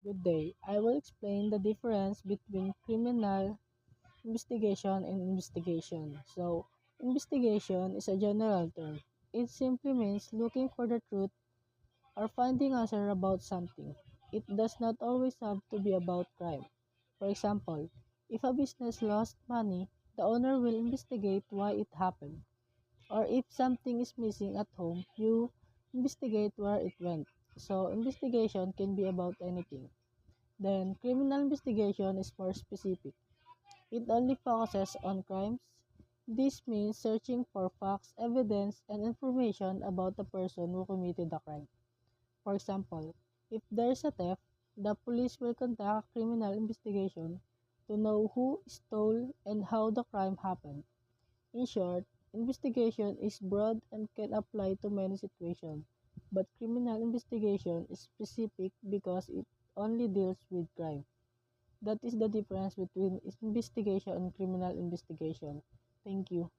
Good day. I will explain the difference between criminal investigation and investigation. Investigation is a general term. It simply means looking for the truth or finding answer about something. It does not always have to be about crime. For example, if a business lost money, the owner will investigate why it happened. Or if something is missing at home, you investigate where it went. So, investigation can be about anything. Then, criminal investigation is more specific. It only focuses on crimes. This means searching for facts, evidence, and information about the person who committed the crime. For example, if there is a theft, the police will conduct a criminal investigation to know who stole and how the crime happened. In short, investigation is broad and can apply to many situations, but criminal investigation is specific because it only deals with crime. That is the difference between investigation and criminal investigation. Thank you.